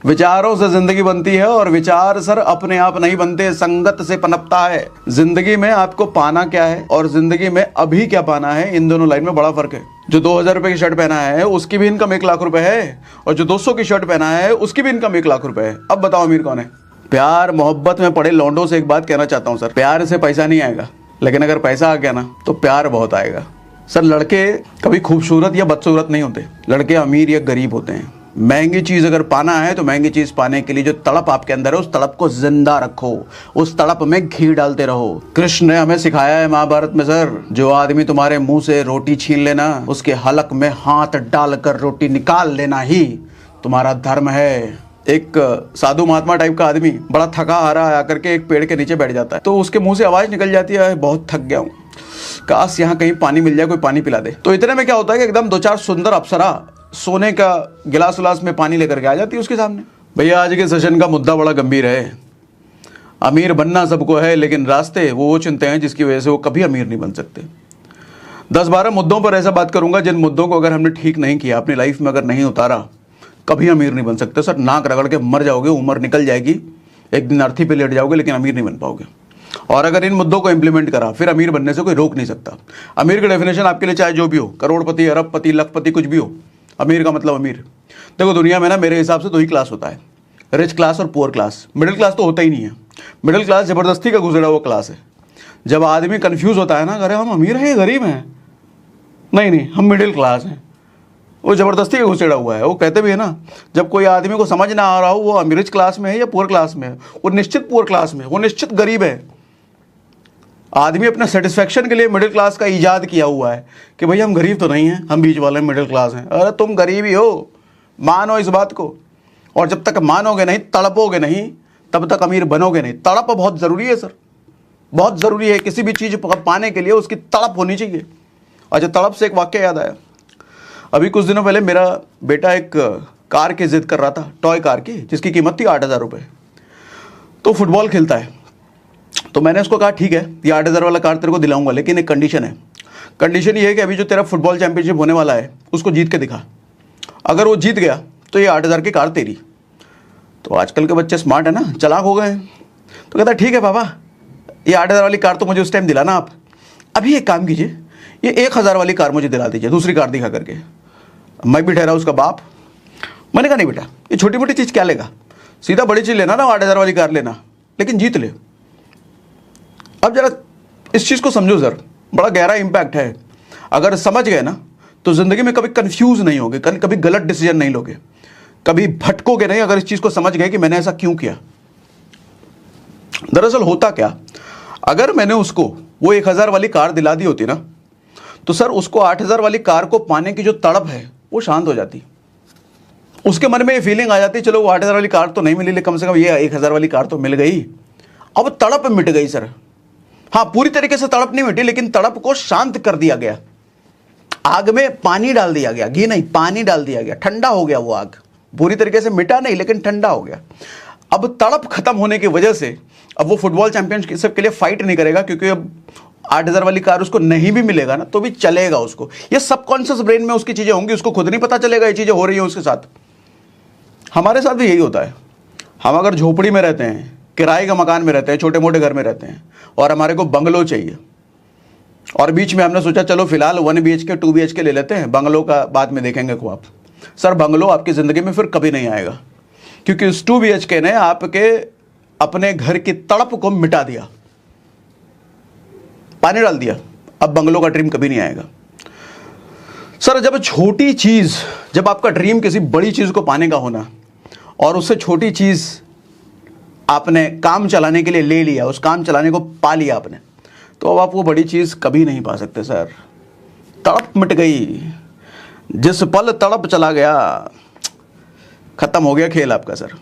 विचारों से जिंदगी बनती है और विचार सर अपने आप नहीं बनते, संगत से पनपता है। जिंदगी में आपको पाना क्या है और जिंदगी में अभी क्या पाना है, इन दोनों लाइन में बड़ा फर्क है। जो 2000 रुपए की शर्ट पहना है उसकी भी इनकम 1 लाख रुपए है और जो 200 की शर्ट पहना है उसकी भी इनकम 1 लाख रुपए है। अब बताओ अमीर कौन है? प्यार मोहब्बत में पड़े लौंडों से एक बात कहना चाहता हूँ सर, प्यार से पैसा नहीं आएगा, लेकिन अगर पैसा आ गया ना तो प्यार बहुत आएगा। सर लड़के कभी खूबसूरत या बदसूरत नहीं होते, लड़के अमीर या गरीब होते हैं। महंगी चीज अगर पाना है तो महंगी चीज पाने के लिए जो तड़प आपके अंदर है उस तड़प को जिंदा रखो, उस तड़प में घी डालते रहो। कृष्ण ने हमें सिखाया है महाभारत में सर, जो आदमी तुम्हारे मुंह से रोटी छीन लेना उसके हलक में हाथ डालकर रोटी निकाल लेना ही तुम्हारा धर्म है। एक साधु महात्मा टाइप का आदमी बड़ा थका हारा आकर के एक पेड़ के नीचे बैठ जाता है तो उसके मुंह से आवाज निकल जाती है, बहुत थक गया हूँ, काश यहाँ कहीं पानी मिल जाए, कोई पानी पिला दे। तो इतने में क्या होता है कि एकदम 2-4 सुंदर अप्सरा सोने का गिलास उलास में पानी लेकर के आ जाती है उसके सामने। भैया आज के सेशन का मुद्दा बड़ा गंभीर है। अमीर बनना सबको है, लेकिन रास्ते वो चुनते हैं जिसकी वजह से वो कभी अमीर नहीं बन सकते। 10-12 मुद्दों पर ऐसा बात करूंगा जिन मुद्दों को अगर हमने ठीक नहीं किया, अपनी लाइफ में अगर नहीं उतारा, कभी अमीर नहीं बन सकते सर। नाक रगड़ के मर जाओगे, उम्र निकल जाएगी, एक दिन अर्थी पे लेट जाओगे, लेकिन अमीर नहीं बन पाओगे। और अगर इन मुद्दों को इंप्लीमेंट करा फिर अमीर बनने से कोई रोक नहीं सकता। अमीर की डेफिनेशन आपके लिए चाहे जो भी हो, करोड़पति, अरबपति, लखपति, कुछ भी हो, अमीर का मतलब अमीर। देखो दुनिया में ना मेरे हिसाब से 2 ही क्लास होता है, रिच क्लास और पुअर क्लास। मिडिल क्लास तो होता ही नहीं है। मिडिल क्लास जबरदस्ती का घुसेड़ा हुआ क्लास है। जब आदमी कंफ्यूज होता है ना, अरे हम अमीर हैं गरीब हैं, नहीं हम मिडिल क्लास हैं, वो जबरदस्ती का घुसेड़ा हुआ है। वो कहते भी है ना, जब कोई आदमी को समझ ना आ रहा हो वो रिच क्लास में है या पुअर क्लास में है, वो निश्चित पुअर क्लास में है, वो निश्चित गरीब है। आदमी अपने सेटिस्फेक्शन के लिए मिडिल क्लास का इजाद किया हुआ है कि भाई हम गरीब तो नहीं हैं, हम बीच वाले मिडिल क्लास हैं। अरे तुम गरीब ही हो, मानो इस बात को। और जब तक मानोगे नहीं, तड़पोगे नहीं, तब तक अमीर बनोगे नहीं। तड़प बहुत ज़रूरी है सर, बहुत ज़रूरी है। किसी भी चीज़ पाने के लिए उसकी तड़प होनी चाहिए। अच्छा, तड़प से एक वाक्य याद आया। अभी कुछ दिनों पहले मेरा बेटा एक कार की जिद कर रहा था, टॉय कार की, जिसकी कीमत थी 8,000 रुपये। तो फुटबॉल खेलता है, तो मैंने उसको कहा ठीक है ये 8,000 वाला कार तेरे को दिलाऊंगा, लेकिन एक कंडीशन है। कंडीशन ये है कि अभी जो तेरा फुटबॉल चैंपियनशिप होने वाला है उसको जीत के दिखा। अगर वो जीत गया तो ये 8,000 की कार तेरी। तो आजकल के बच्चे स्मार्ट है ना, चालाक हो गए हैं। तो कहता ठीक है पापा, ये 8,000 वाली कार तो मुझे उस टाइम दिलाना आप, अभी एक काम कीजिए ये 1,000 वाली कार मुझे दिला दीजिए, दूसरी कार दिखा करके। मैं भी ठहरा उसका बाप। मैंने कहा नहीं बेटा, ये छोटी मोटी चीज़ क्या लेगा, सीधा बड़ी चीज़ लेना ना, 8,000 वाली कार लेना, लेकिन जीत ले। अब जरा इस चीज़ को समझो सर, बड़ा गहरा इम्पैक्ट है। अगर समझ गए ना तो ज़िंदगी में कभी कंफ्यूज नहीं होगे, कभी गलत डिसीजन नहीं लोगे, कभी भटकोगे नहीं। अगर इस चीज़ को समझ गए कि मैंने ऐसा क्यों किया। दरअसल होता क्या, अगर मैंने उसको वो 1,000 वाली कार दिला दी होती ना, तो सर उसको 8,000 वाली कार को पाने की जो तड़प है वो शांत हो जाती। उसके मन में ये फीलिंग आ जाती, चलो वो 8,000 वाली कार तो नहीं मिली, लेकिन कम से कम ये 1,000 वाली कार तो मिल गई। अब तड़प मिट गई सर। हाँ, पूरी तरीके से तड़प नहीं मिटी, लेकिन तड़प को शांत कर दिया गया। आग में पानी डाल दिया गया, घी नहीं, पानी डाल दिया गया, ठंडा हो गया वो आग। पूरी तरीके से मिटा नहीं, लेकिन ठंडा हो गया। अब तड़प खत्म होने की वजह से अब वो फुटबॉल चैंपियनशिप के लिए फाइट नहीं करेगा, क्योंकि अब 8,000 वाली कार उसको नहीं भी मिलेगा ना तो भी चलेगा उसको। ये सबकॉन्शियस ब्रेन में उसकी चीजें होंगी, उसको खुद नहीं पता चलेगा ये चीजें हो रही हैं उसके साथ। हमारे साथ भी यही होता है। हम अगर झोपड़ी में रहते हैं, किराए का मकान में रहते हैं, छोटे मोटे घर में रहते हैं, और हमारे को बंगलो चाहिए, और बीच में हमने सोचा चलो फिलहाल 1 BHK 2 BHK ले लेते हैं, बंगलो का बाद में देखेंगे को आप। सर बंगलो आपकी ज़िंदगी में फिर कभी नहीं आएगा, क्योंकि उस 2 BHK ने आपके अपने घर की तड़प को मिटा दिया, पानी डाल दिया। अब बंगलो का ड्रीम कभी नहीं आएगा। सर जब छोटी चीज़, जब आपका ड्रीम किसी बड़ी चीज़ को पाने का होना, और उससे छोटी चीज़ आपने काम चलाने के लिए ले लिया, उस काम चलाने को पा लिया आपने, तो अब आप वो बड़ी चीज़ कभी नहीं पा सकते सर। तड़प मिट गई, जिस पल तड़प चला गया खत्म हो गया खेल आपका सर।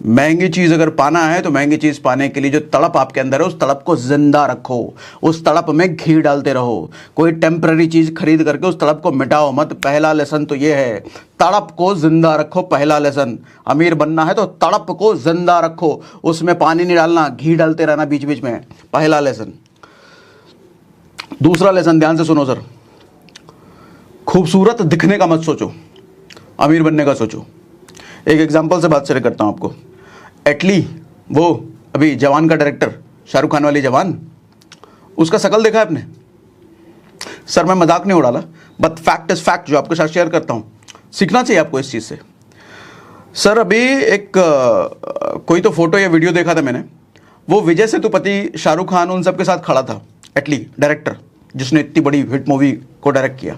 महंगी चीज़ अगर पाना है तो महंगी चीज़ पाने के लिए जो तड़प आपके अंदर है उस तड़प को जिंदा रखो, उस तड़प में घी डालते रहो। कोई टेम्पररी चीज़ खरीद करके उस तड़प को मिटाओ मत। पहला लेसन तो ये है, तड़प को जिंदा रखो। पहला लेसन, अमीर बनना है तो तड़प को जिंदा रखो, उसमें पानी नहीं डालना, घी डालते रहना बीच बीच में। पहला लेसन। दूसरा लेसन ध्यान से सुनो सर, खूबसूरत दिखने का मत सोचो, अमीर बनने का सोचो। एक एग्जांपल से बात शेयर करता हूं आपको। एटली, वो अभी जवान का डायरेक्टर, शाहरुख खान वाली जवान, उसका शकल देखा है आपने? सर मैं मजाक नहीं उड़ा रहा, बट फैक्ट इज फैक्ट, जो आपके साथ शेयर करता हूं। सीखना चाहिए आपको इस चीज से। सर अभी एक कोई तो फोटो या वीडियो देखा था मैंने, वो विजय सेतुपति, शाहरुख खान, उन सब के साथ खड़ा था। एटली डायरेक्टर, जिसने इतनी बड़ी हिट मूवी को डायरेक्ट किया।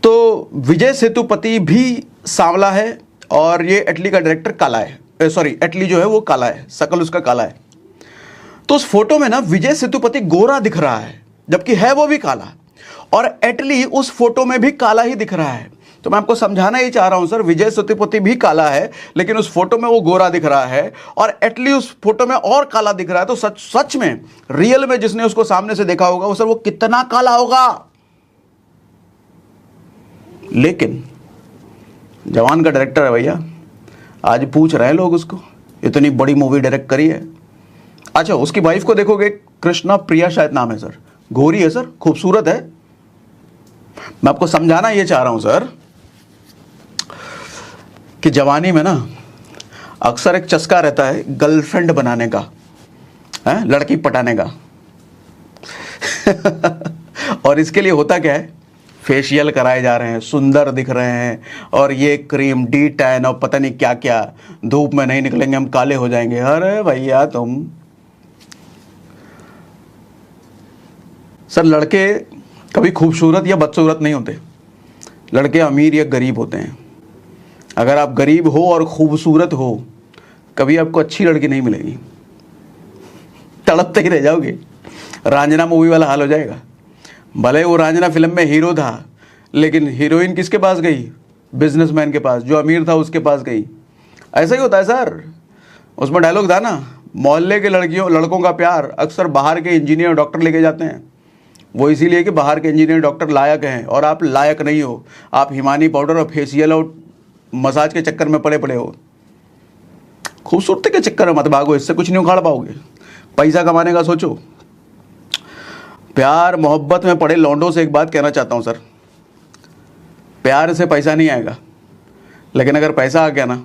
तो विजय सेतुपति भी सांवला है और ये एटली का डायरेक्टर काला है। सॉरी, एटली जो है वो काला है, शकल उसका काला है। तो उस फोटो में ना विजय सेतुपति गोरा दिख रहा है, जबकि है वो भी काला, और एटली उस फोटो में भी काला ही दिख रहा है। तो मैं आपको समझाना ही चाह रहा हूं सर, विजय सेतुपति भी काला है लेकिन उस फोटो में वो गोरा दिख रहा है, और एटली उस फोटो में और काला दिख रहा है। तो सच में, रियल में जिसने उसको सामने से देखा होगा वो सर वो कितना काला होगा। लेकिन जवान का डायरेक्टर है भैया, आज पूछ रहे हैं लोग उसको, इतनी बड़ी मूवी डायरेक्ट करी है। अच्छा, उसकी वाइफ को देखोगे, कृष्णा प्रिया शायद नाम है सर, गोरी है सर, खूबसूरत है। मैं आपको समझाना ये चाह रहा हूं सर कि जवानी में ना अक्सर एक चस्का रहता है गर्लफ्रेंड बनाने का, है लड़की पटाने का। और इसके लिए होता क्या है, फेशियल कराए जा रहे हैं, सुंदर दिख रहे हैं, और ये क्रीम, डी टैन और पता नहीं क्या क्या, धूप में नहीं निकलेंगे हम काले हो जाएंगे। अरे भैया तुम सर, लड़के कभी खूबसूरत या बदसूरत नहीं होते, लड़के अमीर या गरीब होते हैं। अगर आप गरीब हो और खूबसूरत हो, कभी आपको अच्छी लड़की नहीं मिलेगी, तड़पते ही रह जाओगे। रांझना मूवी वाला हाल हो जाएगा। भले वो रांझना फिल्म में हीरो था, लेकिन हीरोइन किसके पास गई? बिजनेसमैन के पास, जो अमीर था उसके पास गई। ऐसा ही होता है सर। उसमें डायलॉग था ना, मोहल्ले के लड़कों का प्यार अक्सर बाहर के इंजीनियर डॉक्टर लेके जाते हैं। वो इसीलिए कि बाहर के इंजीनियर डॉक्टर लायक हैं और आप लायक नहीं हो। आप हिमानी पाउडर और फेशियल और मसाज के चक्कर में पड़े हो। खूबसूरती के चक्कर में मत भागो, इससे कुछ नहीं उखाड़ पाओगे। पैसा कमाने का सोचो। प्यार मोहब्बत में पड़े लौंडों से एक बात कहना चाहता हूं सर, प्यार से पैसा नहीं आएगा, लेकिन अगर पैसा आ गया ना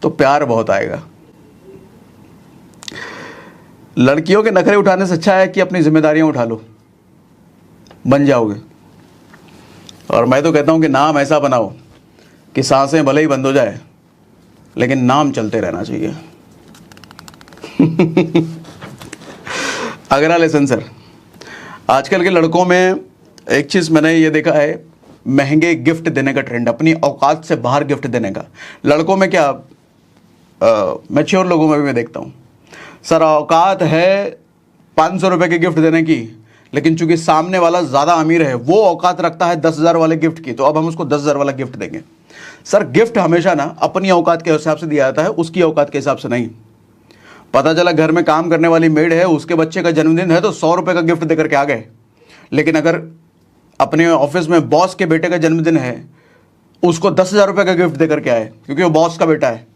तो प्यार बहुत आएगा। लड़कियों के नखरे उठाने से अच्छा है कि अपनी जिम्मेदारियां उठा लो, बन जाओगे। और मैं तो कहता हूं कि नाम ऐसा बनाओ कि सांसें भले ही बंद हो जाए, लेकिन नाम चलते रहना चाहिए। अगला लेसन सर, आजकल के लड़कों में एक चीज़ मैंने ये देखा है, महंगे गिफ्ट देने का ट्रेंड, अपनी औकात से बाहर गिफ्ट देने का। लड़कों में क्या, मैच्योर लोगों में भी मैं देखता हूँ सर, औकात है 500 रुपये के गिफ्ट देने की, लेकिन चूंकि सामने वाला ज़्यादा अमीर है, वो औकात रखता है 10,000 वाले गिफ्ट की, तो अब हम उसको 10,000 वाला गिफ्ट देंगे। सर गिफ्ट हमेशा ना अपनी औकात के हिसाब से दिया जाता है, उसकी औकात के हिसाब से नहीं। पता चला घर में काम करने वाली मेड है, उसके बच्चे का जन्मदिन है तो 100 रुपये का गिफ्ट देकर के आ गए, लेकिन अगर अपने ऑफिस में बॉस के बेटे का जन्मदिन है, उसको 10,000 रुपये का गिफ्ट देकर के आए, क्योंकि वो बॉस का बेटा है।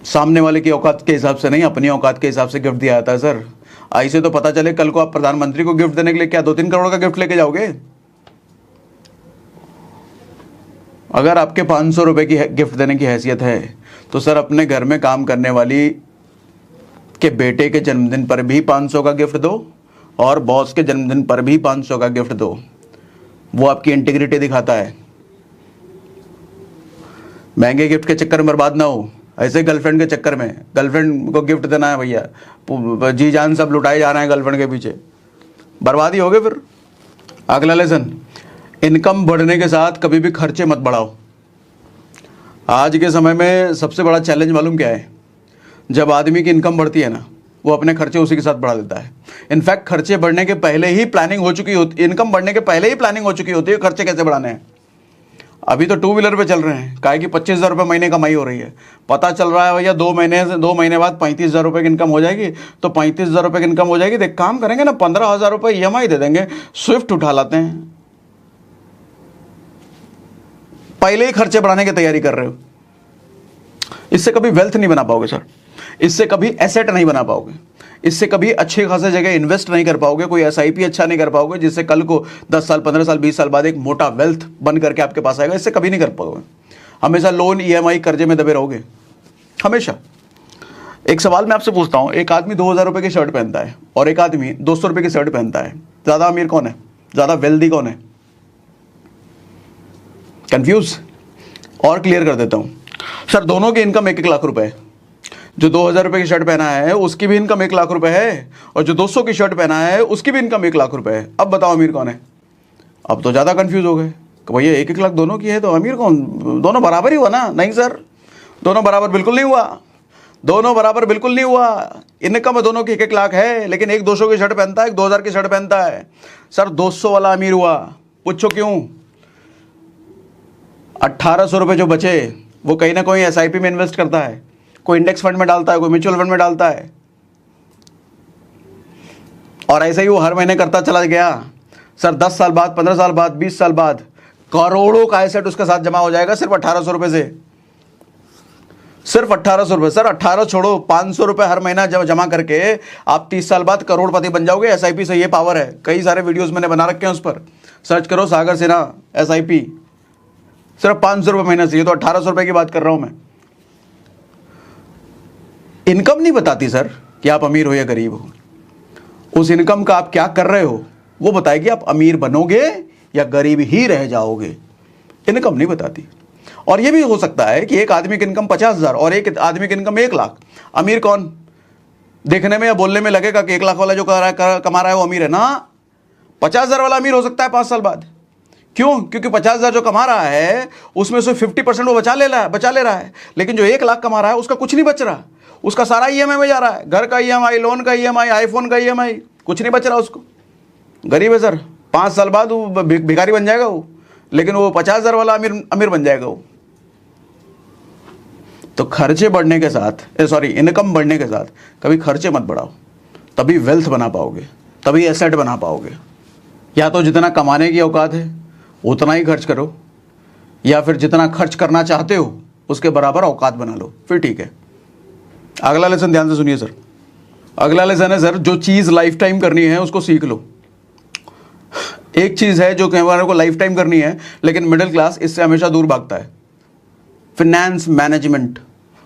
सामने वाले की औकात के हिसाब से नहीं, अपनी औकात के हिसाब से गिफ्ट दिया जाता है सर। ऐसे तो पता चले कल को आप प्रधानमंत्री को गिफ्ट देने के लिए क्या 2-3 करोड़ का गिफ्ट लेके जाओगे? अगर आपके 500 रुपये की गिफ्ट देने की हैसियत है तो सर अपने घर में काम करने वाली के बेटे के जन्मदिन पर भी 500 का गिफ्ट दो, और बॉस के जन्मदिन पर भी 500 का गिफ्ट दो। वो आपकी इंटीग्रिटी दिखाता है। महंगे गिफ्ट के चक्कर में बर्बाद ना हो। ऐसे गर्लफ्रेंड के चक्कर में, गर्लफ्रेंड को गिफ्ट देना है भैया, जी जान सब लुटाए जा रहे हैं गर्लफ्रेंड के पीछे, बर्बादी हो गए फिर। अगला लेसन, इनकम बढ़ने के साथ कभी भी खर्चे मत बढ़ाओ। आज के समय में सबसे बड़ा चैलेंज मालूम क्या है? जब आदमी की इनकम बढ़ती है ना, वो अपने खर्चे उसी के साथ बढ़ा देता है। इनफैक्ट खर्चे बढ़ने के पहले ही प्लानिंग हो चुकी होती, इनकम बढ़ने के पहले ही प्लानिंग हो चुकी होती है खर्चे कैसे बढ़ाने हैं। अभी तो 2 व्हीलर पे चल रहे हैं, काहे कि 25,000 रुपये महीने कमाई हो रही है। पता चल रहा है भैया 2 महीने बाद 35,000 रुपये की इनकम हो जाएगी, तो 35,000 रुपये की इनकम हो जाएगी, देख काम करेंगे ना, 15,000 रुपये EMI दे देंगे, स्विफ्ट उठा लाते हैं। पहले ही खर्चे बढ़ाने की तैयारी कर रहे हो। इससे कभी वेल्थ नहीं बना पाओगे सर, इससे कभी एसेट नहीं बना पाओगे, इससे कभी अच्छे खासे जगह इन्वेस्ट नहीं कर पाओगे, कोई एसआईपी अच्छा नहीं कर पाओगे जिससे कल को 10 साल 15 साल 20 साल बाद एक मोटा वेल्थ बन करके आपके पास आएगा। इससे कभी नहीं कर पाओगे। हमेशा लोन ईएमआई कर्जे में दबे रहोगे हमेशा। एक सवाल मैं आपसे पूछता हूं, एक आदमी 2000 रुपए की शर्ट पहनता है और एक आदमी 200 रुपए की शर्ट पहनता है, ज्यादा अमीर कौन है, ज्यादा वेल्दी कौन है? कंफ्यूज? और क्लियर कर देता हूं सर, दोनों की इनकम 1-1 लाख रुपए है। जो 2000 रुपए की शर्ट पहना है उसकी भी इनकम 1 लाख रुपए है, और जो 200 की शर्ट पहना है उसकी भी इनकम 1 लाख रुपए है। अब बताओ अमीर कौन है? अब तो ज्यादा कंफ्यूज हो गए कि भैया 1-1 लाख दोनों की है तो अमीर कौन? दोनों बराबर ही हुआ ना? नहीं सर, दोनों बराबर बिल्कुल नहीं हुआ। दोनों बराबर बिल्कुल नहीं हुआ। इनकम दोनों की 1-1 लाख है, लेकिन एक 200 की शर्ट पहनता है, एक 2000 की शर्ट पहनता है। सर 200 वाला अमीर हुआ, पूछो क्यों? 1800 रुपए जो बचे वो कहीं ना कहीं एसआईपी में इन्वेस्ट करता है, कोई इंडेक्स फंड में डालता है, कोई म्यूचुअल फंड में डालता है, और ऐसे ही वो हर महीने करता चला गया। सर 10 साल बाद, 15 साल बाद, 20 साल बाद करोड़ों का एसेट उसके साथ जमा हो जाएगा सिर्फ 1800 रुपए से। सिर्फ 1800 रुपए। सर 18 छोड़ो, 500 रुपए हर महीना जब जमा करके आप 30 साल बाद करोड़पति बन जाओगे। एसआईपी से ये पावर है। कई सारे वीडियोस मैंने बना रखे हैं, उस पर सर्च करो, सागर सिन्हा एसआईपी। सिर्फ 500 रुपए महीना से, ये तो 1800 रुपए की बात कर रहा हूं मैं। इनकम नहीं बताती सर कि आप अमीर हो या गरीब हो। उस इनकम का आप क्या कर रहे हो वो बताएगी आप अमीर बनोगे या गरीब ही रह जाओगे। इनकम नहीं बताती। और ये भी हो सकता है कि एक आदमी की इनकम 50,000 और एक आदमी की इनकम 1 लाख। अमीर कौन? देखने में या बोलने में लगेगा कि 1 लाख वाला जो कमा रहा है वो अमीर है ना। 50,000 वाला अमीर हो सकता है 5 साल बाद। क्यों? क्योंकि 50,000 जो कमा रहा है उसमें से 50% वो बचा ले रहा है। लेकिन जो 1 लाख कमा रहा है उसका कुछ नहीं बच रहा, उसका सारा ईएमआई में जा रहा है। घर का ईएमआई, लोन का ईएमआई, आईफोन का ईएमआई, कुछ नहीं बच रहा उसको। गरीब है सर। 5 साल बाद वो भिखारी बन जाएगा वो, लेकिन वो 50,000 वाला अमीर बन जाएगा वो। तो खर्चे बढ़ने के साथ, इनकम बढ़ने के साथ कभी खर्चे मत बढ़ाओ, तभी वेल्थ बना पाओगे, तभी एसेट बना पाओगे। या तो जितना कमाने की औकात है उतना ही खर्च करो, या फिर जितना खर्च करना चाहते हो उसके बराबर औकात बना लो, फिर ठीक है। अगला लेसन ध्यान से सुनिए सर। अगला लेसन है सर, जो चीज़ लाइफ टाइम करनी है उसको सीख लो। एक चीज़ है जो हमारे को लाइफ टाइम करनी है, लेकिन मिडिल क्लास इससे हमेशा दूर भागता है। Finance management.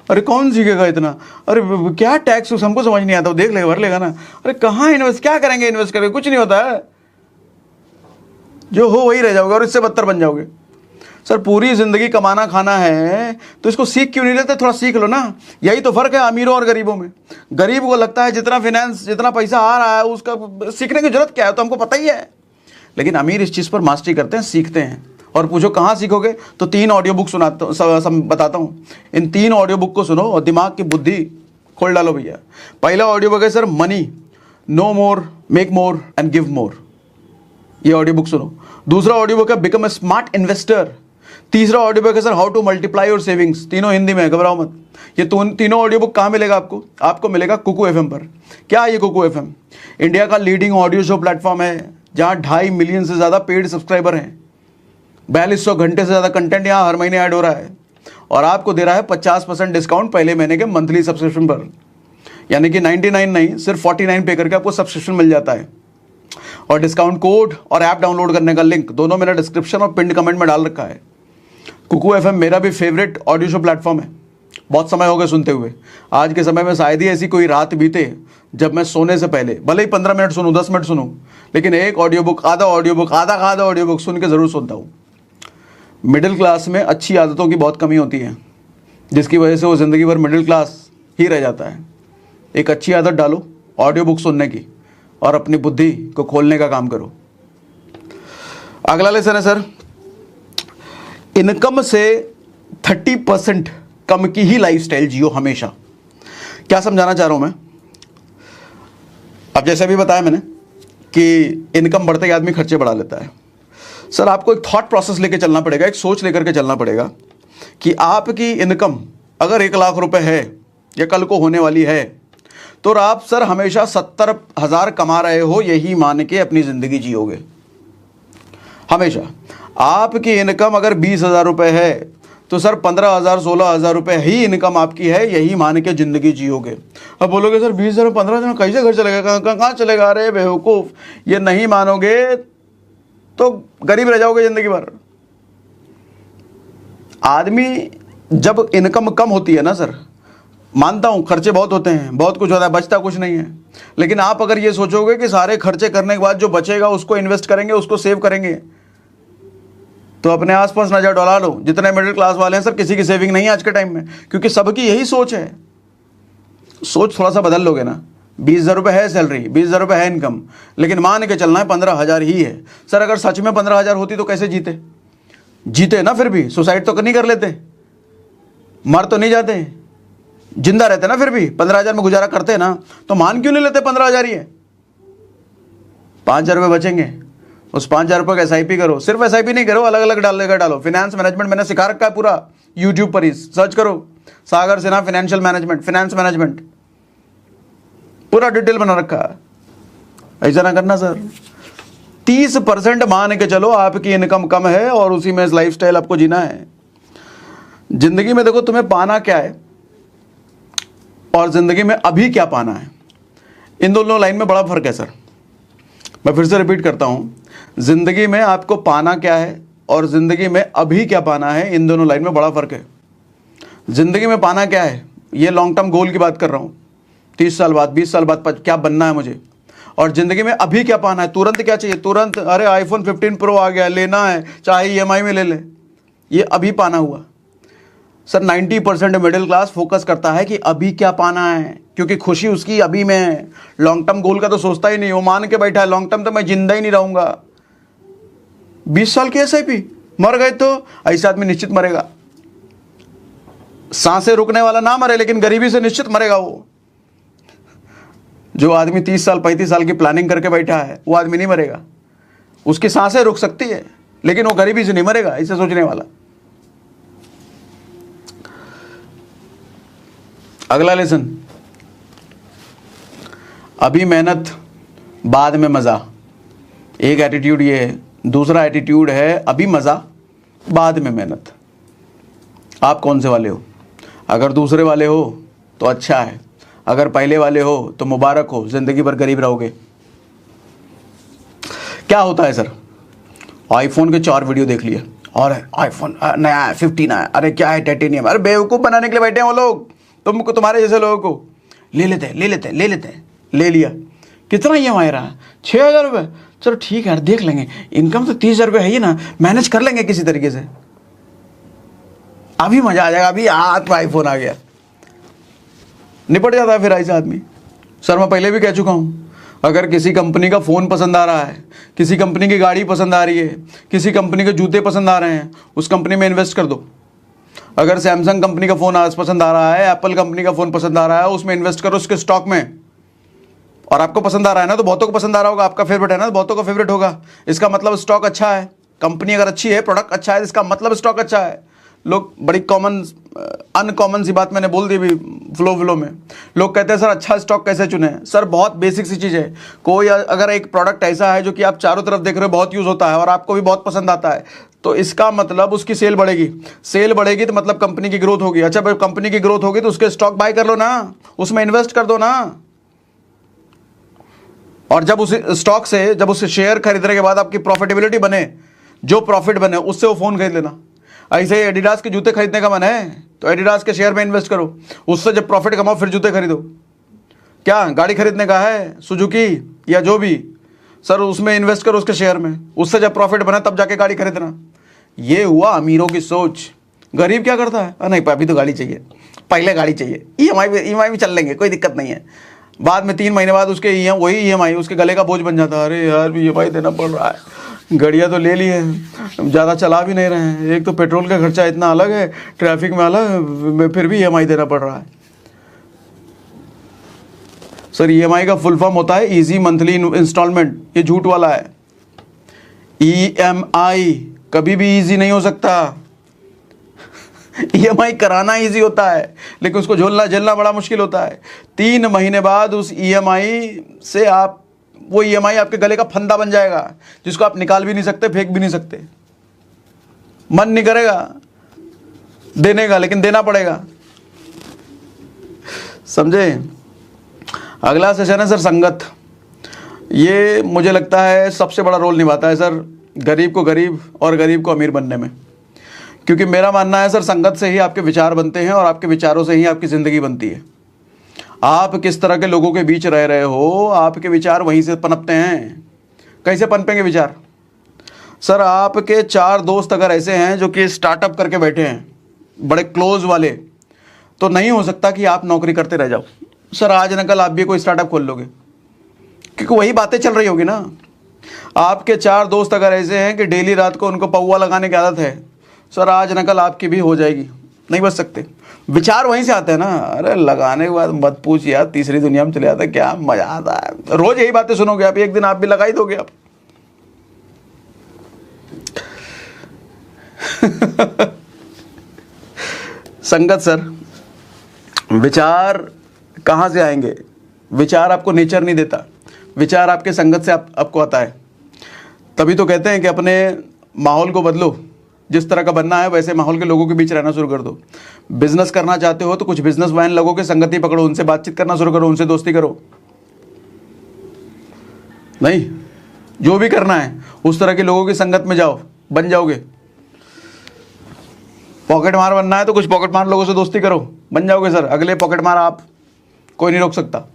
अरे कौन सीखेगा इतना? अरे क्या टैक्स, हमको समझ नहीं आता, वो देख लेगा, भर लेगा ना। अरे कहाँ इन्वेस्ट, क्या करेंगे इन्वेस्ट करके? कुछ नहीं होता है, जो हो वही रह जाओगे और इससे बदतर बन जाओगे। सर पूरी जिंदगी कमाना खाना है तो इसको सीख क्यों नहीं लेते? थोड़ा सीख लो ना। यही तो फर्क है अमीरों और गरीबों में। गरीब को लगता है जितना फिनेंस, जितना पैसा आ रहा है उसका सीखने की जरूरत क्या है, तो हमको पता ही है। लेकिन अमीर इस चीज़ पर मास्टरी करते हैं, सीखते हैं। और पूछो कहाँ सीखोगे, तो 3 ऑडियो बुक बताता हूँ। इन 3 ऑडियो बुक को सुनो और दिमाग की बुद्धि खोल डालो भैया। पहला ऑडियो बुक है sir money, know more, make more and give more. ये ऑडियो बुक सुनो। दूसरा ऑडियो बुक है बिकम ए स्मार्ट इन्वेस्टर। तीसरा ऑडियो बुक है sir how to multiply your savings. तीनों हिंदी में, घबराओ मत। ये तीनों ऑडियो बुक कहाँ मिलेगा आपको? आपको मिलेगा कुकू एफएम पर। क्या है ये कुकू एफएम? इंडिया का लीडिंग ऑडियो शो प्लेटफॉर्म है, जहाँ 2.5 मिलियन से ज़्यादा पेड सब्सक्राइबर हैं। 4200 घंटे से ज़्यादा कंटेंट यहाँ हर महीने ऐड हो रहा है, और आपको दे रहा है 50% डिस्काउंट पहले महीने के मंथली सब्सक्रिप्शन पर। यानी कि 99 नहीं, सिर्फ 49 पे करके आपको सब्सक्रिप्शन मिल जाता है। और डिस्काउंट कोड और ऐप डाउनलोड करने का लिंक दोनों मैंने डिस्क्रिप्शन और पिन कमेंट में डाल रखा है। कुकू एफएम मेरा भी फेवरेट ऑडियो शो प्लेटफॉर्म है। बहुत समय हो गया सुनते हुए। आज के समय में शायद ही ऐसी कोई रात बीते जब मैं सोने से पहले भले ही 15 मिनट सुनूं, 10 मिनट सुनूं, लेकिन एक ऑडियो बुक, आधा ऑडियो बुक सुन के ज़रूर सुनता हूँ। मिडिल क्लास में अच्छी आदतों की बहुत कमी होती है, जिसकी वजह से वो ज़िंदगी भर मिडिल क्लास ही रह जाता है। एक अच्छी आदत डालो ऑडियो बुक सुनने की, और अपनी बुद्धि को खोलने का काम करो। अगला लेसन है सर, इनकम से 30% कम की ही लाइफस्टाइल जियो हमेशा। क्या समझाना चाह रहा हूं मैं? अब जैसे भी बताया मैंने कि इनकम बढ़ते ही आदमी खर्चे बढ़ा लेता है। सर आपको एक थॉट प्रोसेस लेके चलना पड़ेगा, एक सोच लेकर के चलना पड़ेगा कि आपकी इनकम अगर 1 लाख रुपए है या कल को होने वाली है, तो आप सर हमेशा 70,000 कमा रहे हो यही मान के अपनी ज़िंदगी जियोगे हमेशा। आपकी इनकम अगर 20,000 रुपये है तो सर 15,000 16,000 रुपये ही इनकम आपकी है, यही मान के ज़िंदगी जियोगे। अब बोलोगे सर 20,000 15,000 में कैसे घर चलेगा, कहाँ चलेगा, अरे बेवकूफ़, ये नहीं मानोगे तो गरीब रह जाओगे ज़िंदगी भर। आदमी जब इनकम कम होती है ना सर, मानता हूँ खर्चे बहुत होते हैं, बहुत कुछ होता है, बचता कुछ नहीं है, लेकिन आप अगर ये सोचोगे कि सारे खर्चे करने के बाद जो बचेगा उसको इन्वेस्ट करेंगे, उसको सेव करेंगे, तो अपने आसपास नजर डोला लो। जितने मिडिल क्लास वाले हैं सर, किसी की सेविंग नहीं है आज के टाइम में, क्योंकि सबकी यही सोच है। सोच थोड़ा सा बदल लोगे ना, 20,000 रुपये है सैलरी, 20,000 रुपये है इनकम, लेकिन मान के चलना है 15,000 ही है। सर अगर सच में 15,000 होती तो कैसे जीते ना, फिर भी सुसाइड तो नहीं कर लेते, मर तो नहीं जाते, जिंदा रहते ना, फिर भी 15,000 में गुजारा करते ना, तो मान क्यों नहीं लेते 15,000 ही है। 5,000 रुपये बचेंगे, उस 5,000 रुपये का SIP करो, सिर्फ SIP नहीं करो, अलग अलग डालो। फिनेंस मैनेजमेंट मैंने सिखा रखा है पूरा, यूट्यूब पर ही सर्च करो, Sagar Sinha financial management, finance management, पूरा डिटेल बना रखा है। ऐसा ना करना सर। 30% मान के चलो आपकी इनकम कम है और उसी में लाइफस्टाइल आपको जीना है। जिंदगी में देखो तुम्हें पाना क्या है और जिंदगी में अभी क्या पाना है, इन दोनों लाइन में बड़ा फर्क है सर। मैं फिर से रिपीट करता हूं, जिंदगी में आपको पाना क्या है और जिंदगी में अभी क्या पाना है, इन दोनों लाइन में बड़ा फर्क है। जिंदगी में पाना क्या है, ये लॉन्ग टर्म गोल की बात कर रहा हूं, 30 साल बाद, 20 साल बाद क्या बनना है मुझे। और जिंदगी में अभी क्या पाना है, तुरंत क्या चाहिए, तुरंत अरे iPhone 15 Pro आ गया, लेना है, चाहे EMI में ले ले, ये अभी पाना हुआ। सर 90% मिडिल क्लास फोकस करता है कि अभी क्या पाना है, क्योंकि खुशी उसकी अभी में है। लॉन्ग टर्म गोल का तो सोचता ही नहीं, वो मान के बैठा है लॉन्ग टर्म तो मैं जिंदा ही नहीं रहूंगा। 20 साल की SIP, मर गए तो ऐसा आदमी निश्चित मरेगा। सांसें रुकने वाला ना मरे, लेकिन गरीबी से निश्चित मरेगा वो। जो आदमी 30 साल 35 साल की प्लानिंग करके बैठा है वो आदमी नहीं मरेगा। उसकी सांसें रुक सकती है, लेकिन वो गरीबी से नहीं मरेगा, इसे सोचने वाला। अगला लेसन, अभी मेहनत बाद में मज़ा। एक एटीट्यूड ये है, दूसरा एटीट्यूड है अभी मज़ा बाद में मेहनत। आप कौन से वाले हो? अगर दूसरे वाले हो तो अच्छा है, अगर पहले वाले हो तो मुबारक हो, ज़िंदगी भर गरीब रहोगे। क्या होता है सर, आईफोन के 4 वीडियो देख लिए और आईफोन नया है, 15 आया, अरे क्या है टाइटेनियम, अरे बेवकूफ़ बनाने के लिए बैठे हैं वो लोग। तुमको, तुम्हारे जैसे लोगों को ले लेते हैं, ले लिया। कितना EMI रहा? 6,000 रुपये। चलो ठीक है यार, देख लेंगे, इनकम तो 30,000 रुपये है ही ना, मैनेज कर लेंगे किसी तरीके से, अभी मजा आ जाएगा, अभी हाथ में आईफोन आ गया, निपट जाता है फिर ऐसा आदमी। सर मैं पहले भी कह चुका हूं, अगर किसी कंपनी का फ़ोन पसंद आ रहा है, किसी कंपनी की गाड़ी पसंद आ रही है, किसी कंपनी के जूते पसंद आ रहे हैं, उस कंपनी में इन्वेस्ट कर दो। अगर सैमसंग कंपनी का फ़ोन आज पसंद आ रहा है, एप्पल कंपनी का फ़ोन पसंद आ रहा है, उसमें इन्वेस्ट करो, उसके स्टॉक में। और आपको पसंद आ रहा है ना, तो बहुतों को पसंद आ रहा होगा, आपका फेवरेट है ना, तो बहुतों का फेवरेट होगा, इसका मतलब स्टॉक अच्छा है। कंपनी अगर अच्छी है, प्रोडक्ट अच्छा है, इसका मतलब स्टॉक अच्छा है। लोग बड़ी अनकॉमन सी बात मैंने बोल दी अभी फ्लो में। लोग कहते हैं सर अच्छा स्टॉक कैसे चुने? सर बहुत बेसिक सी चीज़ है। कोई अगर एक प्रोडक्ट ऐसा है जो कि आप चारों तरफ देख रहे हो, बहुत यूज़ होता है और आपको भी बहुत पसंद आता है, तो इसका मतलब उसकी सेल बढ़ेगी। सेल बढ़ेगी तो मतलब कंपनी की ग्रोथ होगी। अच्छा भाई, कंपनी की ग्रोथ होगी तो उसके स्टॉक बाय कर लो ना, उसमें इन्वेस्ट कर दो ना। और जब उस स्टॉक से, जब उस शेयर खरीदने के बाद आपकी प्रॉफिटेबिलिटी बने, जो प्रॉफिट बने, उससे वो फ़ोन खरीद लेना। ऐसे ही एडिडास के जूते खरीदने का मन है तो एडिडास के शेयर में इन्वेस्ट करो, उससे जब प्रॉफिट कमाओ फिर जूते खरीदो। क्या गाड़ी खरीदने का है, सुजुकी या जो भी, सर उसमें इन्वेस्ट करो, उसके शेयर में, उससे जब प्रॉफिट बना तब जाके गाड़ी खरीदना। ये हुआ अमीरों की सोच। गरीब क्या करता है, नहीं अभी तो गाड़ी चाहिए, पहले गाड़ी चाहिए, EMI भी चल लेंगे, कोई दिक्कत नहीं है। बाद में 3 महीने बाद उसके वही EMI उसके गले का बोझ बन जाता है। अरे यार EMI देना पड़ रहा है, गाड़ियाँ तो ले ली है, ज़्यादा चला भी नहीं रहे हैं, एक तो पेट्रोल का खर्चा इतना अलग है, ट्रैफिक में अलग, फिर भी EMI देना पड़ रहा है। सर EMI का फुल फॉर्म होता है ईजी मंथली इंस्टॉलमेंट। ये झूठ वाला है। EMI कभी भी ईजी नहीं हो सकता। EMI कराना ईजी होता है, लेकिन उसको झेलना बड़ा मुश्किल होता है। 3 महीने बाद उस EMI से वो EMI आपके गले का फंदा बन जाएगा, जिसको आप निकाल भी नहीं सकते, फेंक भी नहीं सकते, मन नहीं करेगा। देने का, लेकिन देना पड़ेगा, समझे। अगला सेशन है सर संगत। ये मुझे लगता है सबसे बड़ा रोल निभाता है सर गरीब को गरीब और गरीब को अमीर बनने में, क्योंकि मेरा मानना है सर संगत से ही आपके विचार बनते हैं और आपके विचारों से ही आपकी ज़िंदगी बनती है। आप किस तरह के लोगों के बीच रह रहे हो, आपके विचार वहीं से पनपते हैं। कैसे पनपेंगे विचार? सर आपके 4 दोस्त अगर ऐसे हैं जो कि स्टार्टअप करके बैठे हैं, बड़े क्लोज वाले, तो नहीं हो सकता कि आप नौकरी करते रह जाओ। सर आज न कल आप भी कोई स्टार्टअप खोल लोगे, क्योंकि वही बातें चल रही होगी ना। आपके 4 दोस्त अगर ऐसे हैं कि डेली रात को उनको पौवा लगाने की आदत है, सर आज न कल आपकी भी हो जाएगी, नहीं बच सकते। विचार वहीं से आते हैं ना। अरे लगाने के बाद मत पूछ यार, तीसरी दुनिया में चले जाता है, क्या मजा आता है। रोज यही बातें सुनोगे आप, एक दिन आप भी लगा ही दोगे आप। संगत सर, विचार कहाँ से आएंगे? विचार आपको नेचर नहीं देता, विचार आपके संगत से आपको आता है। तभी तो कहते हैं कि अपने माहौल को बदलो, जिस तरह का बनना है वैसे माहौल के लोगों के बीच रहना शुरू कर दो। बिजनेस करना चाहते हो तो कुछ बिजनेसमैन लोगों के संगति पकड़ो, उनसे बातचीत करना शुरू करो, उनसे दोस्ती करो। नहीं, जो भी करना है उस तरह के लोगों की संगत में जाओ, बन जाओगे। पॉकेट मार बनना है तो कुछ पॉकेट मार लोगों से दोस्ती करो, बन जाओगे सर अगले पॉकेट मार आप, कोई नहीं रोक सकता।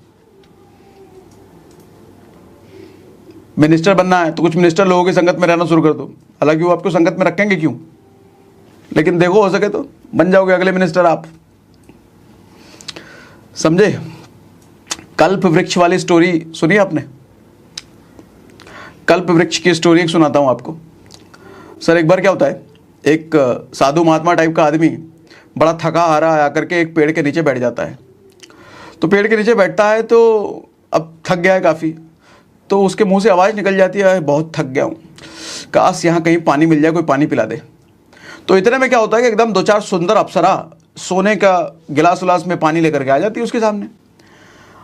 मिनिस्टर बनना है तो कुछ मिनिस्टर लोगों की संगत में रहना शुरू कर दो, हालांकि वो आपको संगत में रखेंगे क्यों, लेकिन देखो हो सके तो बन जाओगे अगले मिनिस्टर आप, समझे। कल्प वृक्ष वाली स्टोरी सुनी आपने? कल्प वृक्ष की स्टोरी एक सुनाता हूं आपको। सर एक बार क्या होता है, एक साधु महात्मा टाइप का आदमी बड़ा थका हारा आकर के एक पेड़ के नीचे बैठ जाता है। तो पेड़ के नीचे बैठता है तो अब थक गया है काफ़ी, तो उसके मुंह से आवाज़ निकल जाती है, बहुत थक गया हूँ, काश यहाँ कहीं पानी मिल जाए, कोई पानी पिला दे। तो इतने में क्या होता है कि एकदम 2-4 सुंदर अप्सरा सोने का गिलास उलास में पानी लेकर के आ जाती है उसके सामने।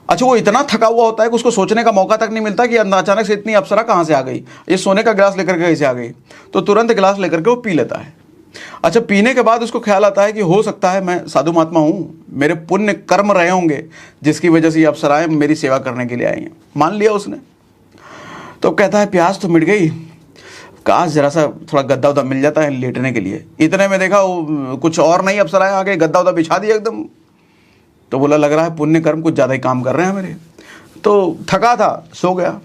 अच्छा वो इतना थका हुआ होता है कि उसको सोचने का मौका तक नहीं मिलता कि अचानक से इतनी अप्सरा कहाँ से आ गई, ये सोने का गिलास लेकर के कैसे आ गई। तो तुरंत गिलास लेकर के वो पी लेता है। अच्छा पीने के बाद उसको ख्याल आता है कि हो सकता है मैं साधु महात्मा हूँ, मेरे पुण्य कर्म रहे होंगे जिसकी वजह से ये अप्सराएं मेरी सेवा करने के लिए आई हैं। मान लिया उसने। तो कहता है प्यास तो मिट गई, काश जरा सा थोड़ा गद्दा उद्दा मिल जाता है लेटने के लिए। इतने में देखा वो कुछ और नहीं अप्सराएं आ गए, गद्दा उद्दा बिछा दिया एकदम। तो बोला लग रहा है पुण्य कर्म कुछ ज़्यादा ही काम कर रहे हैं मेरे। तो थका था, सो गया।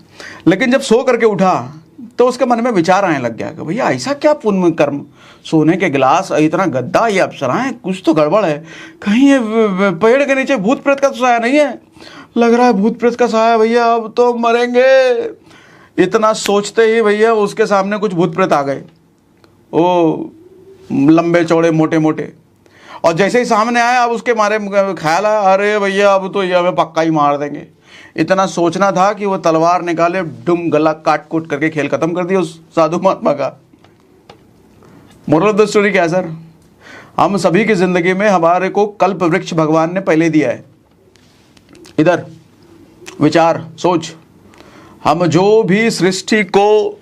लेकिन जब सो करके उठा तो उसके मन में विचार आने लग गया कि भैया ऐसा क्या पुण्य कर्म, सोने के गिलास, इतना गद्दा, ये अप्सराएं, कुछ तो गड़बड़ है। कहीं ये पेड़ के नीचे भूत प्रेत का तो साया नहीं है? लग रहा है भूत प्रेत का साया, भैया अब तो मरेंगे। इतना सोचते ही भैया उसके सामने कुछ भूत प्रेत आ गए, ओ लंबे चौड़े मोटे मोटे। और जैसे ही सामने आए अब उसके मारे ख्याल आया, अरे भैया अब तो ये हमें पक्का ही मार देंगे। इतना सोचना था कि वो तलवार निकाले, डुम गला काट कूट करके खेल खत्म कर दिया उस साधु महात्मा का। मोरल ऑफ द स्टोरी क्या है सर? हम सभी की जिंदगी में हमारे को कल्प वृक्ष भगवान ने पहले दिया है। इधर विचार सोच, हम जो भी सृष्टि को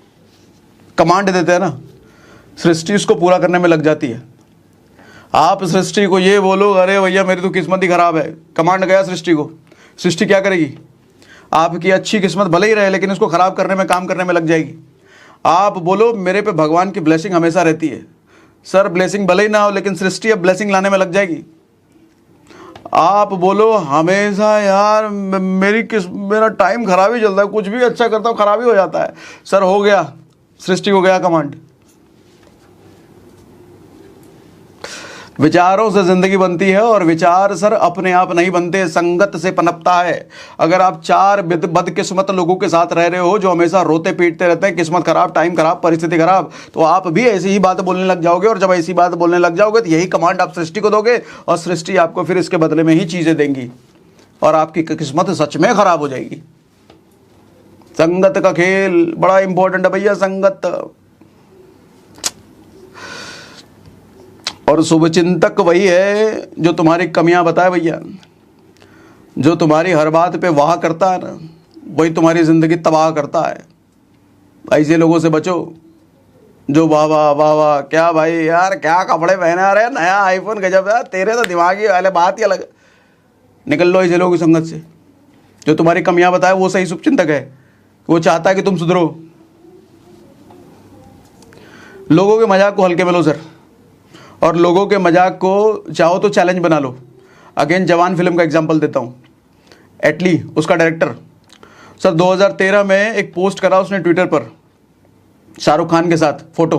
कमांड देते हैं ना, सृष्टि उसको पूरा करने में लग जाती है। आप सृष्टि को ये बोलो अरे भैया मेरी तो किस्मत ही खराब है, कमांड गया सृष्टि को, सृष्टि क्या करेगी? आपकी अच्छी किस्मत भले ही रहे लेकिन उसको खराब करने में, काम करने में लग जाएगी। आप बोलो मेरे पे भगवान की ब्लेसिंग हमेशा रहती है, सर ब्लेसिंग भले ही ना हो लेकिन सृष्टि अब ब्लेसिंग लाने में लग जाएगी। आप बोलो हमेशा यार मेरा टाइम खराब ही चलता है, कुछ भी अच्छा करता हूँ खराब ही हो जाता है, सर हो गया, सृष्टि को गया कमांड। विचारों से जिंदगी बनती है और विचार सर अपने आप नहीं बनते, संगत से पनपता है। अगर आप 4 बदकिस्मत लोगों के साथ रह रहे हो जो हमेशा रोते पीटते रहते हैं, किस्मत खराब, टाइम खराब, परिस्थिति खराब, तो आप भी ऐसी ही बात बोलने लग जाओगे। और जब ऐसी बात बोलने लग जाओगे तो यही कमांड आप सृष्टि को दोगे और सृष्टि आपको फिर इसके बदले में ही चीजें देंगी और आपकी किस्मत सच में खराब हो जाएगी। संगत का खेल बड़ा इंपॉर्टेंट है भैया, संगत। और शुभचिंतक वही है जो तुम्हारी कमियां बताए भैया, जो तुम्हारी हर बात पे वाह करता है ना, वही तुम्हारी जिंदगी तबाह करता है। ऐसे लोगों से बचो। जो वाह वाह वाह वाह, क्या भाई यार, क्या कपड़े पहने आ रहे हैं, नया आईफोन, गजब है, तेरे तो दिमागी वाले बात ही अलग। निकल लो इस लोगों की संगत से। जो तुम्हारी कमियां बताए वो सही शुभचिंतक है, वो चाहता है कि तुम सुधरो। लोगों के मजाक को हल्के में लो सर, और लोगों के मजाक को चाहो तो चैलेंज बना लो। अगेन जवान फिल्म का एग्जांपल देता हूं। एटली उसका डायरेक्टर सर 2013 में एक पोस्ट करा उसने ट्विटर पर शाहरुख खान के साथ फोटो।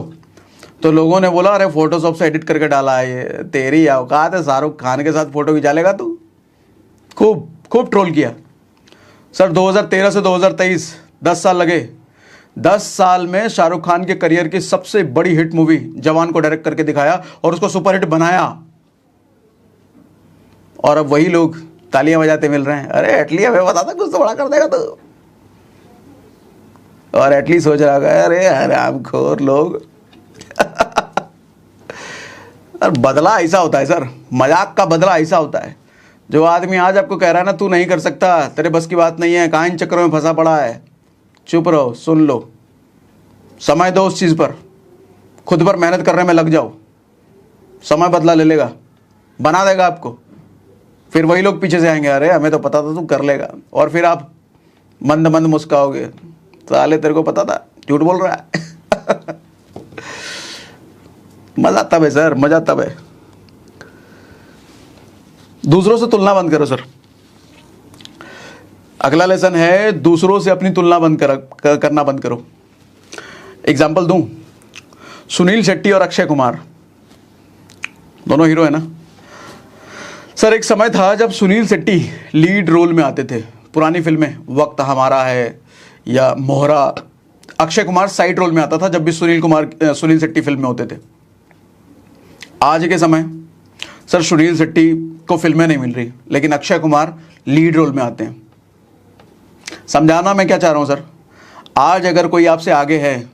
तो लोगों ने बोला अरे फोटोशॉप से एडिट करके डाला है ये, तेरी औकात है शाहरुख खान के साथ फोटो खिंचा तू। खूब खूब ट्रोल किया सर। 2013 से 2023 10 साल लगे। 10 साल में शाहरुख खान के करियर की सबसे बड़ी हिट मूवी जवान को डायरेक्ट करके दिखाया और उसको सुपरहिट बनाया। और अब वही लोग तालियां बजाते मिल रहे हैं, अरे एटली हमें बता था कुछ तो बड़ा कर देगा तो। और एटली सोच रहा है अरे हरामखोर लोग। और बदला ऐसा होता है सर, मजाक का बदला ऐसा होता है। जो आदमी आज आपको कह रहा है ना तू नहीं कर सकता, तेरे बस की बात नहीं है, कहाँ इन चक्करों में फंसा पड़ा है, चुप रहो, सुन लो, समय दो उस चीज़ पर, खुद पर मेहनत करने में लग जाओ, समय बदला ले लेगा, बना देगा आपको। फिर वही लोग पीछे से आएंगे, अरे हमें तो पता था तू कर लेगा, और फिर आप मंद मंद मुस्काओगे, साले तेरे को पता था, झूठ बोल रहा है। मजा तब है सर, मजा तब है। दूसरों से तुलना बंद करो सर। अगला लेसन है दूसरों से अपनी तुलना करना बंद करो। एग्जाम्पल दूं, सुनील शेट्टी और अक्षय कुमार दोनों हीरो है ना सर। एक समय था जब सुनील शेट्टी लीड रोल में आते थे पुरानी फिल्में, वक्त हमारा है या मोहरा। अक्षय कुमार साइड रोल में आता था जब भी सुनील शेट्टी फिल्म में होते थे। आज के समय सर सुनील शेट्टी को फिल्में नहीं मिल रही, लेकिन अक्षय कुमार लीड रोल में आते हैं। समझाना मैं क्या चाह रहा हूं सर, आज अगर कोई आपसे आगे है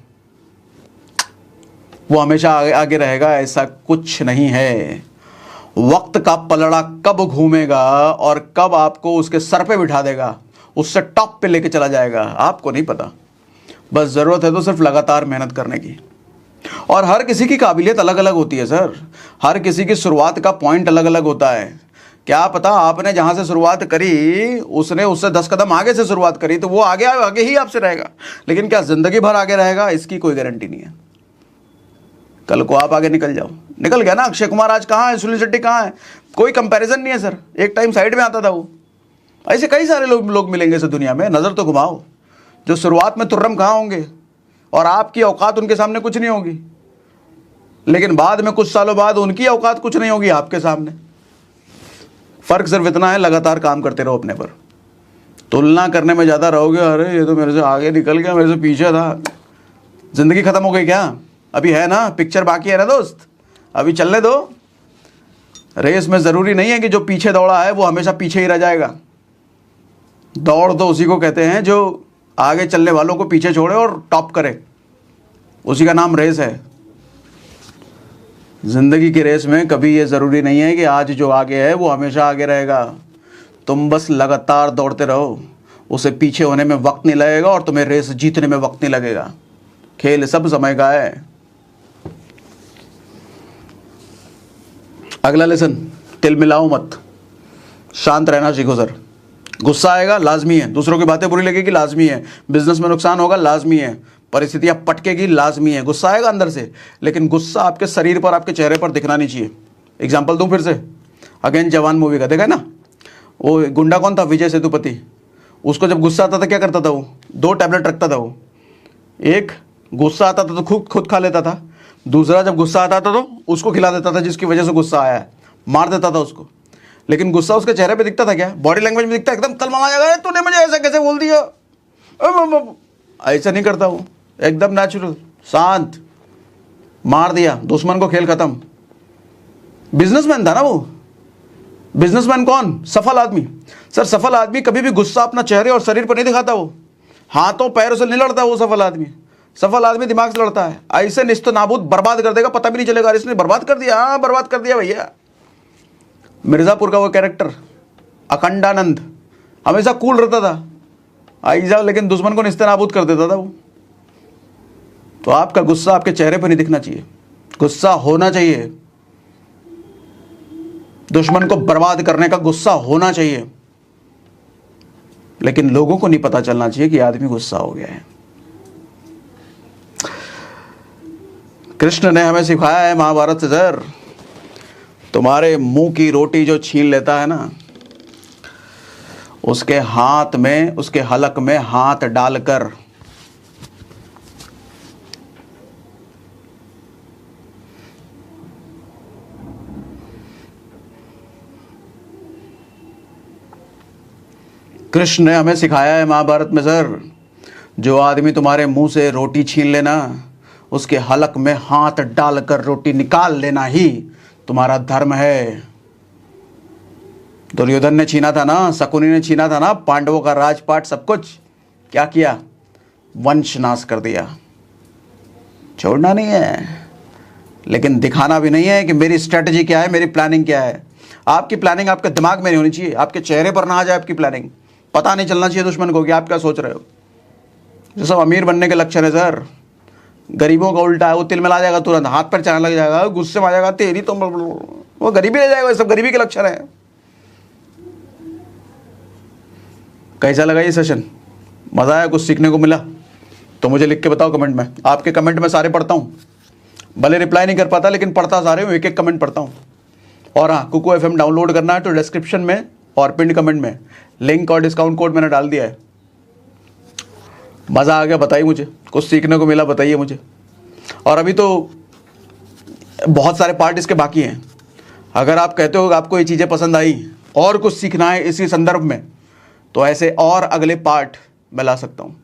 वो हमेशा आगे रहेगा, ऐसा कुछ नहीं है। वक्त का पलड़ा कब घूमेगा और कब आपको उसके सर पे बिठा देगा, उससे टॉप पे लेके चला जाएगा, आपको नहीं पता। बस जरूरत है तो सिर्फ लगातार मेहनत करने की। और हर किसी की काबिलियत अलग अलग होती है सर, हर किसी की शुरुआत का पॉइंट अलग अलग होता है। क्या पता आपने जहां से शुरुआत करी उसने उससे 10 कदम आगे से शुरुआत करी, तो वो आगे ही आपसे रहेगा। लेकिन क्या जिंदगी भर आगे रहेगा, इसकी कोई गारंटी नहीं है। कल को आप आगे निकल जाओ, निकल गया ना। अक्षय कुमार आज कहाँ है, सुनील शेट्टी कहाँ है, कोई कंपैरिजन नहीं है सर। एक टाइम साइड में आता था वो। ऐसे कई सारे लोग मिलेंगे इस दुनिया में, नजर तो घुमाओ, जो शुरुआत में तुर्रम कहाँ होंगे और आपकी औकात उनके सामने कुछ नहीं होगी, लेकिन बाद में कुछ सालों बाद उनकी औकात कुछ नहीं होगी आपके सामने। फर्क सिर्फ इतना है, लगातार काम करते रहो अपने पर। तुलना करने में ज़्यादा रहोगे, अरे ये तो मेरे से आगे निकल गया, मेरे से पीछे था, जिंदगी खत्म हो गई क्या? अभी है ना, पिक्चर बाकी है ना दोस्त, अभी चलने दो। रेस में ज़रूरी नहीं है कि जो पीछे दौड़ा है वो हमेशा पीछे ही रह जाएगा। दौड़ तो उसी को कहते हैं जो आगे चलने वालों को पीछे छोड़े और टॉप करे, उसी का नाम रेस है। जिंदगी की रेस में कभी ये ज़रूरी नहीं है कि आज जो आगे है वो हमेशा आगे रहेगा। तुम बस लगातार दौड़ते रहो, उसे पीछे होने में वक्त नहीं लगेगा और तुम्हें रेस जीतने में वक्त नहीं लगेगा। खेल सब समय का है। अगला लेसन, तिल मिलाओ मत, शांत रहना सीखो सर। गुस्सा आएगा लाजमी है, दूसरों की बातें बुरी लगेगी लाजमी है, बिजनेस में नुकसान होगा लाजमी है, परिस्थितियां पटकेगी लाजमी है, गुस्सा आएगा अंदर से, लेकिन गुस्सा आपके शरीर पर, आपके चेहरे पर दिखना नहीं चाहिए। एग्जाम्पल दूं फिर से, अगेन जवान मूवी का, देखा है ना, वो गुंडा कौन था, विजय सेतुपति। उसको जब गुस्सा आता था क्या करता था वो, 2 टैबलेट रखता था वो। एक गुस्सा आता था तो खुद खा लेता था, दूसरा जब गुस्सा आता था तो उसको खिला देता था जिसकी वजह से गुस्सा आया है, मार देता था उसको। लेकिन गुस्सा उसके चेहरे पे दिखता था क्या, बॉडी लैंग्वेज में दिखता, एकदम तलमला जाएगा, तूने मुझे ऐसा कैसे बोल दिया, ऐसा नहीं करता वो, एकदम नेचुरल, शांत, मार दिया, दुश्मन को, खेल खत्म। बिजनेसमैन था ना वो। बिजनेसमैन कौन, सफल आदमी। सर सफल आदमी कभी भी गुस्सा अपना चेहरे और शरीर पर नहीं दिखाता, वो हाथों पैरों से नहीं लड़ता। वो सफल आदमी, सफल आदमी दिमाग से लड़ता है। ऐसे निस्त नाबूद बर्बाद कर देगा, पता भी नहीं चलेगा इसने बर्बाद कर दिया। हाँ बर्बाद कर दिया भैया। मिर्जापुर का वो कैरेक्टर अखंडानंद हमेशा कूल रहता था, ऐसा, लेकिन दुश्मन को निस्त नाबूद कर देता था वो। तो आपका गुस्सा आपके चेहरे पर नहीं दिखना चाहिए, गुस्सा होना चाहिए, दुश्मन को बर्बाद करने का गुस्सा होना चाहिए, लेकिन लोगों को नहीं पता चलना चाहिए कि आदमी गुस्सा हो गया है। कृष्ण ने हमें सिखाया है महाभारत से, सर तुम्हारे मुंह की रोटी जो छीन लेता है ना, उसके हाथ में, उसके हलक में हाथ डालकर कृष्ण ने हमें सिखाया है महाभारत में, सर जो आदमी तुम्हारे मुंह से रोटी छीन लेना, उसके हलक में हाथ डालकर रोटी निकाल लेना ही तुम्हारा धर्म है। दुर्योधन ने छीना था ना, शकुनी ने छीना था ना पांडवों का राजपाट, सब कुछ क्या किया, वंश नाश कर दिया। छोड़ना नहीं है, लेकिन दिखाना भी नहीं है कि मेरी स्ट्रेटजी क्या है, मेरी प्लानिंग क्या है। आपकी प्लानिंग आपके दिमाग में नहीं होनी चाहिए, आपके चेहरे पर ना आ जाए आपकी प्लानिंग, पता नहीं चलना चाहिए दुश्मन को कि आप क्या सोच रहे हो। जो सब अमीर बनने के लक्षण है सर, गरीबों का उल्टा है, वो तिल मिला जाएगा तुरंत, हाथ पर चढ़ने लग जाएगा, गुस्से में आ जाएगा, तेरी तो वो गरीबी ले जाएगा। ये सब गरीबी के लक्षण है। कैसा लगा ये सेशन? मज़ा आया? कुछ सीखने को मिला? तो मुझे लिख के बताओ कमेंट में। आपके कमेंट में सारे पढ़ता हूँ, भले रिप्लाई नहीं कर पाता लेकिन पढ़ता सारे हूँ, एक एक कमेंट पढ़ता हूँ। और हाँ, कुकू FM डाउनलोड करना है तो डिस्क्रिप्शन में और पिन कमेंट में लिंक और डिस्काउंट कोड मैंने डाल दिया है। मज़ा आ गया बताइए मुझे, कुछ सीखने को मिला बताइए मुझे। और अभी तो बहुत सारे पार्ट इसके बाकी हैं। अगर आप कहते हो कि आपको ये चीज़ें पसंद आई और कुछ सीखना है इसी संदर्भ में, तो ऐसे और अगले पार्ट मैं ला सकता हूँ।